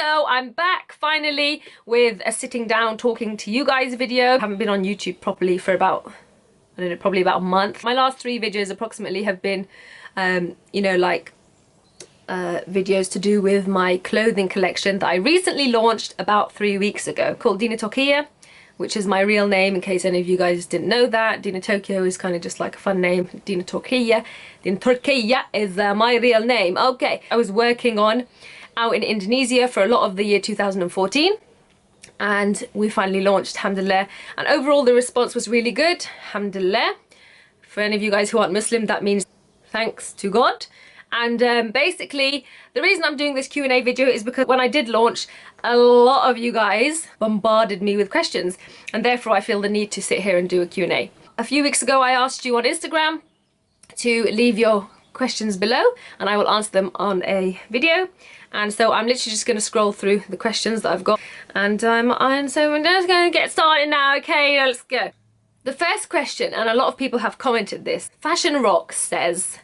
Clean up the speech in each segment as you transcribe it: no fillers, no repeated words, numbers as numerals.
So I'm back finally with a sitting down talking to you guys video. I haven't been on YouTube properly for about, I don't know, probably about a month. My last 3 videos approximately have been, you know, like videos to do with my clothing collection that I recently launched about 3 weeks ago, called Dina Tokia, which is my real name in case any of you guys didn't know that. Dina Tokyo is kind of just like a fun name. Dina Tokia is my real name. Okay, I was working on out in Indonesia for a lot of the year 2014, and we finally launched, alhamdulillah, and overall the response was really good, alhamdulillah. For any of you guys who aren't Muslim, that means thanks to God. And basically the reason I'm doing this Q&A video is because when I did launch, a lot of you guys bombarded me with questions, and therefore I feel the need to sit here and do a Q&A. A few weeks ago I asked you on Instagram to leave your questions below and I will answer them on a video, and so I'm literally just going to scroll through the questions that I've got, and so I'm just going to get started now. Okay, let's go. The first question, and a lot of people have commented this, Fashion Rock says,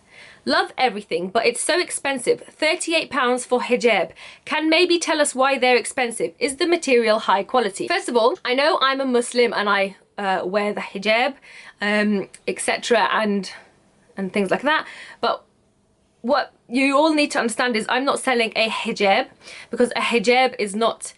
love everything, but it's so expensive. £38 for hijab. Can maybe tell us why they're expensive? Is the material high quality? First of all, I know I'm a Muslim and I wear the hijab, etc. and things like that, but what you all need to understand is I'm not selling a hijab, because a hijab is not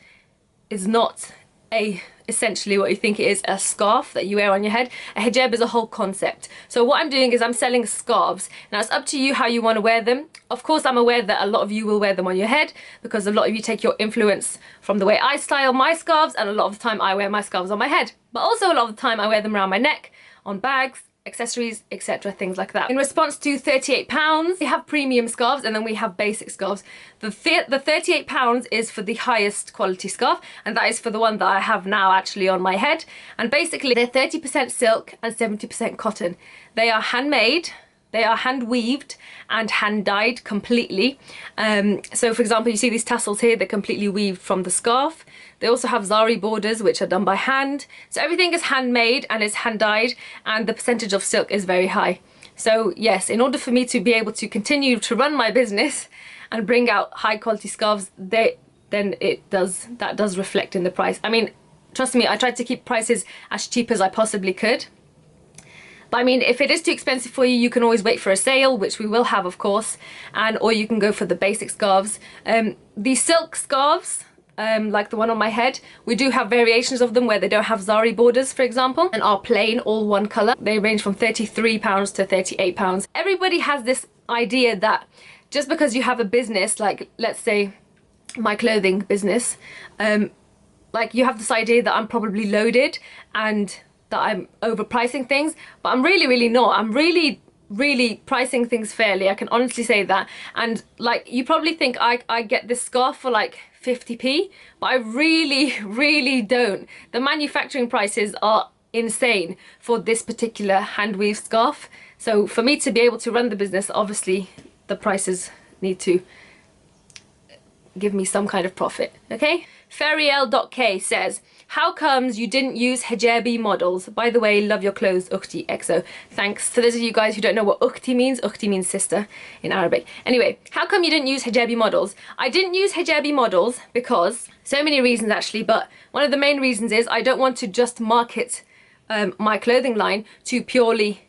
essentially what you think it is, a scarf that you wear on your head. A hijab is a whole concept. So what I'm doing is I'm selling scarves. Now it's up to you how you want to wear them. Of course, I'm aware that a lot of you will wear them on your head because a lot of you take your influence from the way I style my scarves, and a lot of the time I wear my scarves on my head. But also a lot of the time I wear them around my neck, on bags, accessories, etc., things like that. In response to £38, we have premium scarves and then we have basic scarves. The £38 is for the highest quality scarf, and that is for the one that I have now actually on my head. And basically they're 30% silk and 70% cotton. They are handmade, they are hand weaved and hand dyed completely. So for example, you see these tassels here, they're completely weaved from the scarf. They also have zari borders which are done by hand. So everything is handmade and is hand dyed, and the percentage of silk is very high. So yes, in order for me to be able to continue to run my business and bring out high quality scarves, that does reflect in the price. I mean, trust me, I tried to keep prices as cheap as I possibly could. But I mean, if it is too expensive for you, you can always wait for a sale, which we will have, of course, or you can go for the basic scarves. The silk scarves, like the one on my head, we do have variations of them where they don't have zari borders, for example, and are plain, all one colour. They range from £33 to £38. Everybody has this idea that just because you have a business, like let's say my clothing business, like you have this idea that I'm probably loaded and that I'm overpricing things, but I'm really not. I'm really pricing things fairly, I can honestly say that. And like, you probably think I get this scarf for like 50p, but I really don't. The manufacturing prices are insane for this particular hand weave scarf. So for me to be able to run the business, obviously the prices need to give me some kind of profit, okay? Feriel.k says, how comes you didn't use hijabi models? By the way, love your clothes, ukhti exo. Thanks. For those of you guys who don't know what ukhti means sister in Arabic. Anyway, how come you didn't use hijabi models? I didn't use hijabi models because, so many reasons actually, but one of the main reasons is I don't want to just market my clothing line to purely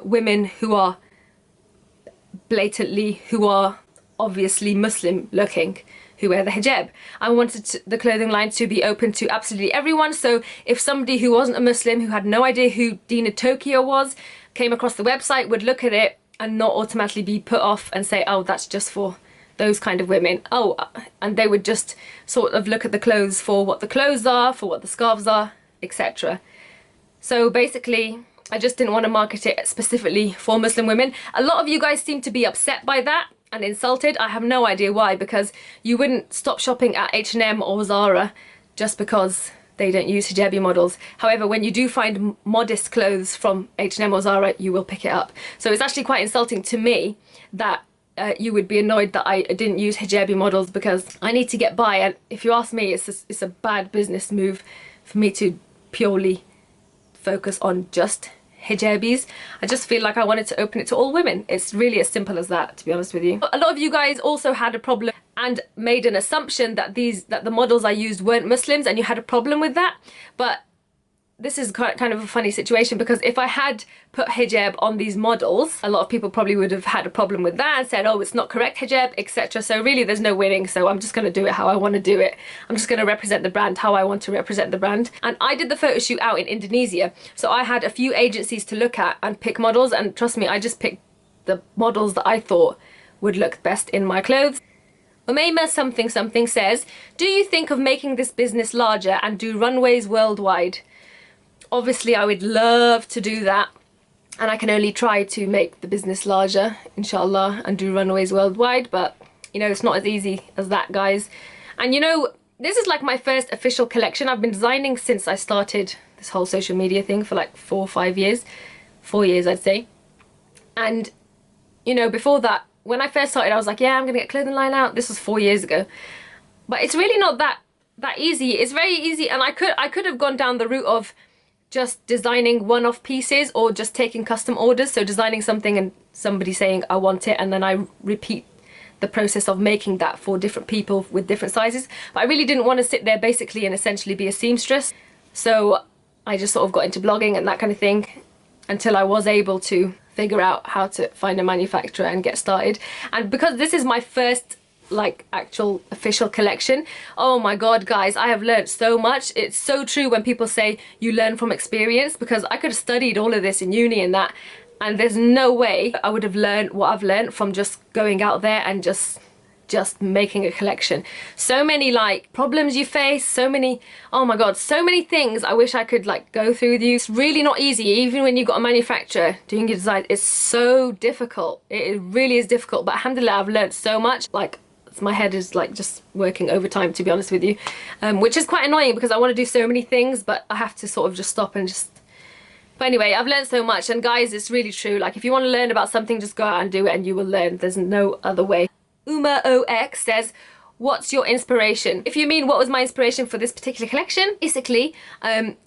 women who are obviously Muslim looking, who wear the hijab. I wanted the clothing line to be open to absolutely everyone. So if somebody who wasn't a Muslim, who had no idea who Dina Tokyo was, came across the website, would look at it and not automatically be put off and say, oh, that's just for those kind of women. Oh, and they would just sort of look at the clothes for what the clothes are, for what the scarves are, etc. So basically, I just didn't want to market it specifically for Muslim women. A lot of you guys seem to be upset by that and insulted. I have no idea why, because you wouldn't stop shopping at H&M or Zara just because they don't use hijabi models. However, when you do find modest clothes from H&M or Zara, you will pick it up. So it's actually quite insulting to me that you would be annoyed that I didn't use hijabi models, because I need to get by, and if you ask me, it's a bad business move for me to purely focus on just hijabis. I just feel like I wanted to open it to all women. It's really as simple as that, to be honest with you. A lot of you guys also had a problem and made an assumption that the models I used weren't Muslims, and you had a problem with that. But this is kind of a funny situation, because if I had put hijab on these models, a lot of people probably would have had a problem with that and said, oh, it's not correct hijab, etc. So really there's no winning, so I'm just going to do it how I want to do it. I'm just going to represent the brand how I want to represent the brand. And I did the photo shoot out in Indonesia, so I had a few agencies to look at and pick models, and trust me, I just picked the models that I thought would look best in my clothes. Umayma something something says, do you think of making this business larger and do runways worldwide? Obviously, I would love to do that, and I can only try to make the business larger, inshallah, and do runways worldwide, but you know, it's not as easy as that, guys. And you know, this is like my first official collection. I've been designing since I started this whole social media thing for like 4 or 5 years. 4 years, I'd say. And you know, before that, when I first started, I was like, yeah, I'm gonna get a clothing line out. This was 4 years ago. But it's really not that easy. It's very easy, and I could have gone down the route of just designing one-off pieces, or just taking custom orders, so designing something and somebody saying I want it, and then I repeat the process of making that for different people with different sizes. But I really didn't want to sit there basically and essentially be a seamstress, so I just sort of got into blogging and that kind of thing until I was able to figure out how to find a manufacturer and get started. And because this is my first like actual official collection, oh my god, guys, I have learned so much. It's so true when people say you learn from experience, because I could have studied all of this in uni and that, and there's no way I would have learned what I've learned from just going out there and just making a collection. So many like problems you face, so many, oh my god, so many things I wish I could like go through with you. It's really not easy. Even when you've got a manufacturer doing your design, it's so difficult. It really is difficult, but alhamdulillah, I've learned so much. Like, my head is like just working overtime, to be honest with you, which is quite annoying because I want to do so many things, but I have to sort of just stop and just... But anyway, I've learned so much, and guys, it's really true. Like, if you want to learn about something, just go out and do it and you will learn. There's no other way. Uma OX says, what's your inspiration? If you mean what was my inspiration for this particular collection, basically,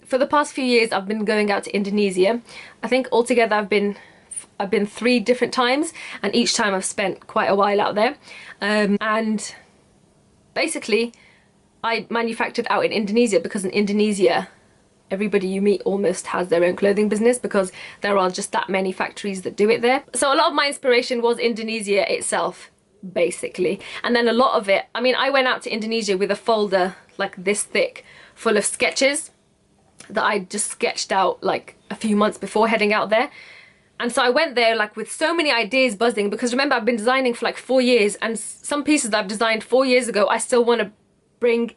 for the past few years I've been going out to Indonesia. I think altogether I've been 3 different times, and each time I've spent quite a while out there. And basically I manufactured out in Indonesia because in Indonesia everybody you meet almost has their own clothing business, because there are just that many factories that do it there. So a lot of my inspiration was Indonesia itself, basically. And then a lot of it, I mean, I went out to Indonesia with a folder like this thick full of sketches that I just sketched out like a few months before heading out there. And so I went there like with so many ideas buzzing, because remember, I've been designing for like 4 years, and some pieces that I've designed 4 years ago I still want to bring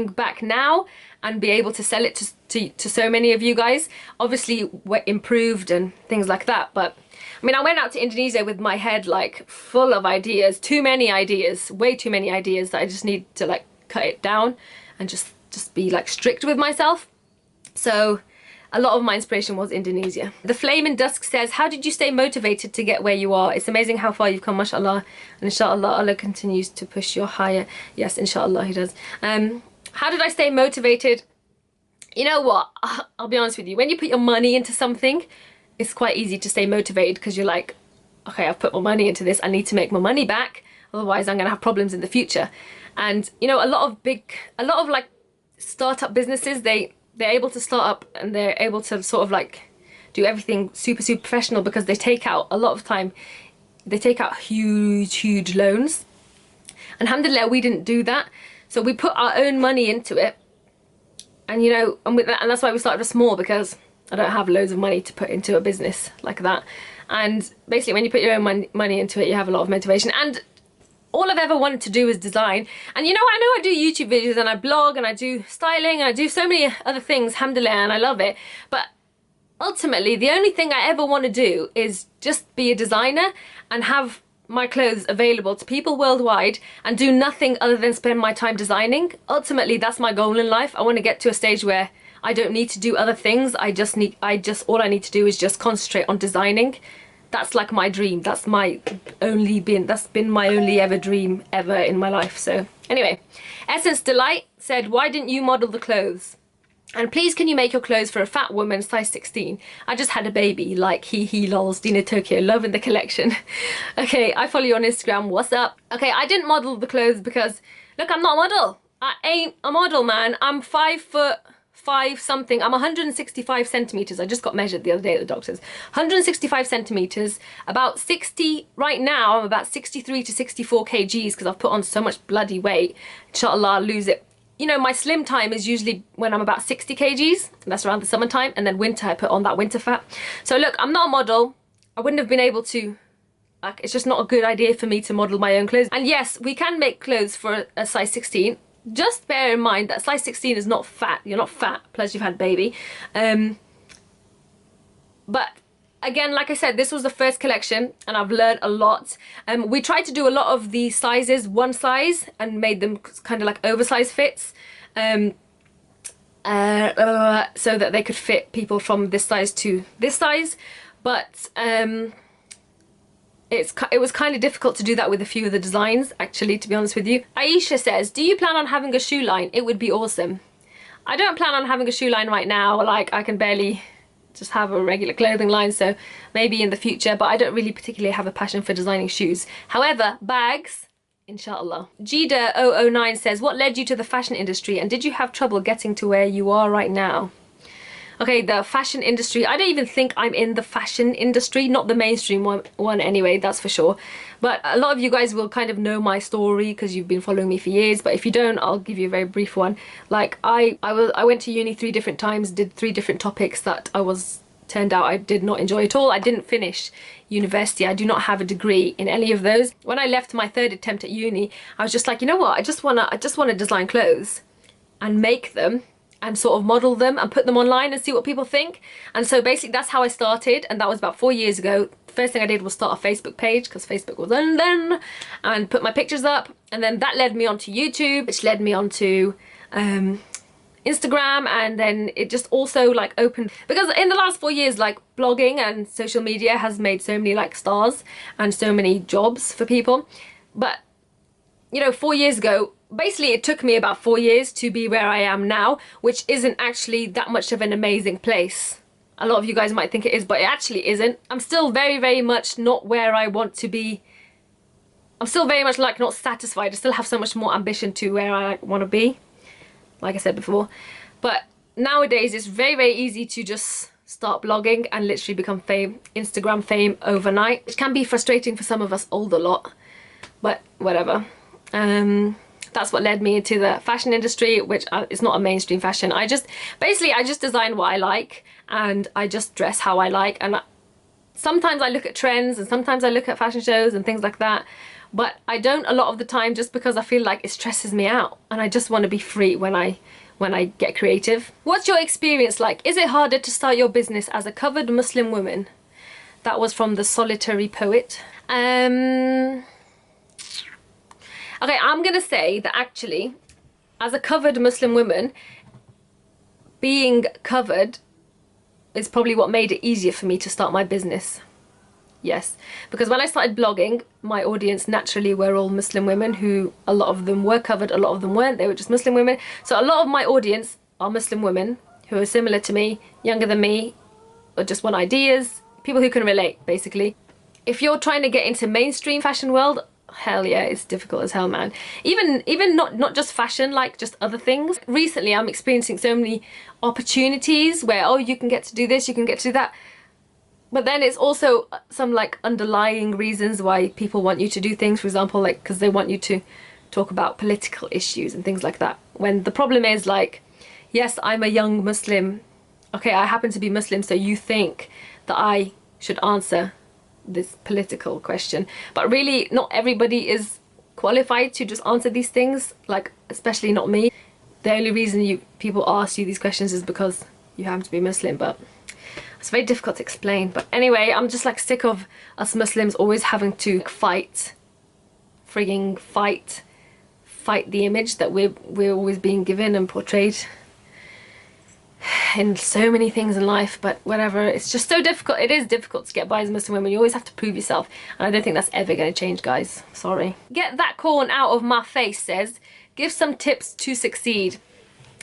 back now and be able to sell it to so many of you guys. Obviously we're improved and things like that, but I mean, I went out to Indonesia with my head like full of ideas, too many ideas, way too many ideas, that I just need to like cut it down and just be like strict with myself. So a lot of my inspiration was Indonesia. The Flame in Dusk says, how did you stay motivated to get where you are? It's amazing how far you've come, mashallah. And inshallah, Allah continues to push you higher. Yes, inshallah, He does. How did I stay motivated? You know what? I'll be honest with you. When you put your money into something, it's quite easy to stay motivated, because you're like, okay, I've put my money into this. I need to make my money back. Otherwise, I'm going to have problems in the future. And, you know, a lot of like startup businesses, they're able to start up and they're able to sort of like do everything super professional, because they take out, a lot of time, they take out huge loans. And alhamdulillah, we didn't do that. So we put our own money into it. And you know, and that's why we started small, because I don't have loads of money to put into a business like that. And basically when you put your own money into it, you have a lot of motivation. And all I've ever wanted to do is design. And you know, I know I do YouTube videos and I blog and I do styling and I do so many other things, alhamdulillah, and I love it. But ultimately, the only thing I ever want to do is just be a designer and have my clothes available to people worldwide and do nothing other than spend my time designing. Ultimately, that's my goal in life. I want to get to a stage where I don't need to do other things. All I need to do is just concentrate on designing. That's like my dream. That's been my only ever dream ever in my life. So anyway, Essence Delight said, why didn't you model the clothes? And please, can you make your clothes for a fat woman, size 16? I just had a baby, like he lols, Dina Tokyo, loving the collection. Okay, I follow you on Instagram, what's up? Okay, I didn't model the clothes because, look, I'm not a model. I ain't a model, man. I'm 5'5" something. I'm 165 centimeters. I just got measured the other day at the doctor's. 165 centimeters, about 60, right now, I'm about 63 to 64 kgs because I've put on so much bloody weight. Inshallah, I'll lose it. You know, my slim time is usually when I'm about 60 kgs, and that's around the summertime, and then winter, I put on that winter fat. So look, I'm not a model. I wouldn't have been able to, like, it's just not a good idea for me to model my own clothes. And yes, we can make clothes for a size 16. Just bear in mind that size 16 is not fat. You're not fat, plus you've had baby. But again, like I said, this was the first collection and I've learned a lot. We tried to do a lot of the sizes one size and made them kind of like oversized fits, so that they could fit people from this size to this size. But it was kind of difficult to do that with a few of the designs, actually, to be honest with you. Aisha says, do you plan on having a shoe line? It would be awesome. I don't plan on having a shoe line right now. Like, I can barely just have a regular clothing line, so maybe in the future, but I don't really particularly have a passion for designing shoes. However, bags, inshallah. Jida009 says, what led you to the fashion industry and did you have trouble getting to where you are right now? Okay, the fashion industry, I don't even think I'm in the fashion industry, not the mainstream one anyway, that's for sure. But a lot of you guys will kind of know my story because you've been following me for years, but if you don't, I'll give you a very brief one. Like, I went to uni 3 different times, did 3 different topics that turned out I did not enjoy at all. I didn't finish university. I do not have a degree in any of those. When I left my 3rd attempt at uni, I was just like, you know what, I just wanna design clothes and make them and sort of model them and put them online and see what people think. And so basically that's how I started, and that was about 4 years ago. The first thing I did was start a Facebook page because Facebook was on then, and put my pictures up, and then that led me onto YouTube, which led me onto Instagram, and then it just also like opened, because in the last 4 years, like, blogging and social media has made so many like stars and so many jobs for people. But you know, 4 years ago, basically it took me about 4 years to be where I am now, which isn't actually that much of an amazing place. A lot of you guys might think it is, but it actually isn't. I'm still very, very much not where I want to be. I'm still very much like not satisfied. I still have so much more ambition to where I want to be, like I said before. But nowadays it's very, very easy to just start blogging and literally become Instagram fame overnight, which can be frustrating for some of us older lot, but whatever. That's what led me into the fashion industry, which is not a mainstream fashion. I just design what I like, and I just dress how I like, and sometimes I look at trends and sometimes I look at fashion shows and things like that, but I don't a lot of the time, just because I feel like it stresses me out and I just want to be free when I get creative. What's your experience like? Is it harder to start your business as a covered Muslim woman? That was from The Solitary Poet. Okay, I'm gonna say that actually, as a covered Muslim woman, being covered is probably what made it easier for me to start my business. Yes, because when I started blogging, my audience naturally were all Muslim women, who a lot of them were covered, a lot of them weren't, they were just Muslim women. So a lot of my audience are Muslim women who are similar to me, younger than me, or just want ideas, people who can relate, basically. If you're trying to get into mainstream fashion world, hell yeah, it's difficult as hell, man. Even not just fashion, like just other things. Recently I'm experiencing so many opportunities where, oh, you can get to do this, you can get to do that, but then it's also some like underlying reasons why people want you to do things. For example, like because they want you to talk about political issues and things like that, when the problem is like, yes, I'm a young Muslim, okay, I happen to be Muslim, so you think that I should answer this political question, but really not everybody is qualified to just answer these things, like especially not me. The only reason people ask you these questions is because you happen to be Muslim, but it's very difficult to explain. But anyway, I'm just like sick of us Muslims always having to fight the image that we're always being given and portrayed in so many things in life. But whatever, it's just so difficult. It is difficult to get by as a Muslim woman. You always have to prove yourself, and I don't think that's ever going to change, guys. Sorry. Get that corn out of my face says, give some tips to succeed.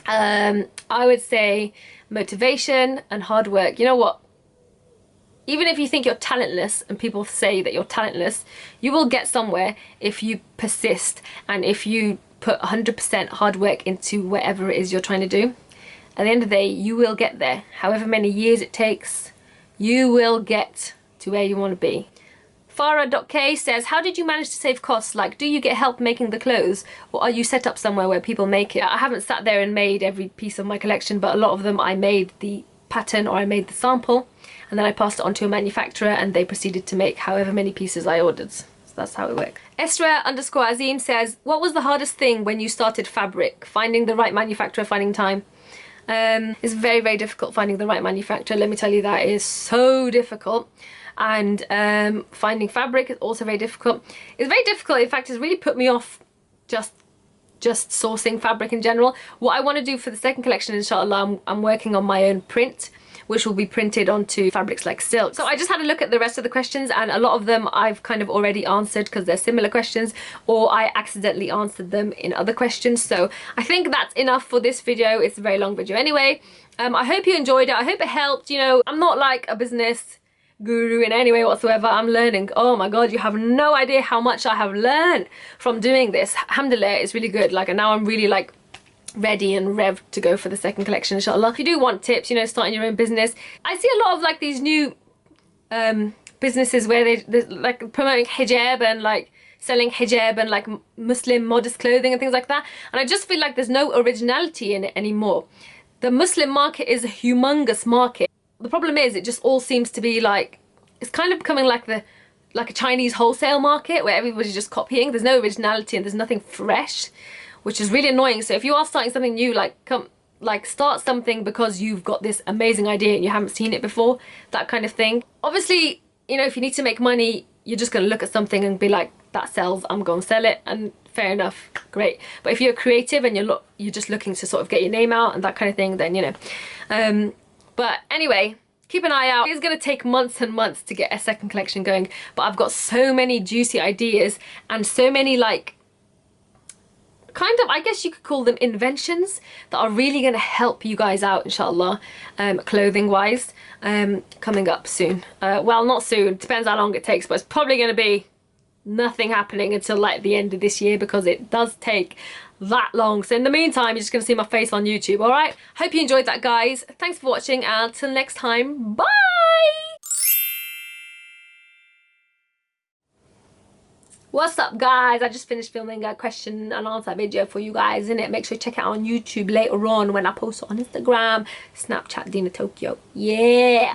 I would say motivation and hard work. You know what? Even if you think you're talentless and people say that you're talentless, you will get somewhere if you persist and if you put 100% hard work into whatever it is you're trying to do. At the end of the day, you will get there. However many years it takes, you will get to where you want to be. Farah.k says, how did you manage to save costs? Like, do you get help making the clothes, or are you set up somewhere where people make it? I haven't sat there and made every piece of my collection, but a lot of them I made the pattern or I made the sample, and then I passed it on to a manufacturer and they proceeded to make however many pieces I ordered. So that's how it works. Esra_Azim says, what was the hardest thing when you started fabric? Finding the right manufacturer, finding time. It's very, very difficult finding the right manufacturer. Let me tell you, that is so difficult. And finding fabric is also very difficult. It's very difficult, in fact, it's really put me off just sourcing fabric in general. What I want to do for the second collection, inshallah, I'm working on my own print, which will be printed onto fabrics like silk. So I just had a look at the rest of the questions, and a lot of them I've kind of already answered because they're similar questions, or I accidentally answered them in other questions. So I think that's enough for this video. It's a very long video anyway. I hope you enjoyed it. I hope it helped. You know, I'm not like a business guru in any way whatsoever. I'm learning. Oh my god, you have no idea how much I have learned from doing this. Alhamdulillah, it's really good. Like, and now I'm really like ready and revved to go for the second collection, inshallah. If you do want tips, you know, starting your own business, I see a lot of like these new businesses where they're like promoting hijab and like selling hijab and like Muslim modest clothing and things like that, and I just feel like there's no originality in it anymore. The Muslim market is a humongous market. The problem is it just all seems to be like, it's kind of becoming like a Chinese wholesale market where everybody's just copying. There's no originality and there's nothing fresh, which is really annoying. So if you are starting something new, like start something because you've got this amazing idea and you haven't seen it before, that kind of thing. Obviously, you know, if you need to make money, you're just going to look at something and be like, that sells, I'm going to sell it, and fair enough, great. But if you're creative and you're just looking to sort of get your name out and that kind of thing, then, you know. But anyway, keep an eye out. It's going to take months and months to get a second collection going, but I've got so many juicy ideas and so many like kind of, I guess you could call them inventions that are really going to help you guys out, inshallah, clothing wise, coming up soon. Well, not soon, depends how long it takes, but it's probably going to be nothing happening until like the end of this year because it does take that long. So in the meantime, you're just gonna see my face on YouTube. All right, hope you enjoyed that, guys. Thanks for watching, and until next time, bye. What's up, guys? I just finished filming a question and answer video for you guys, innit? Make sure you check it out on YouTube later on when I post it on Instagram, Snapchat, Dina Tokyo. Yeah.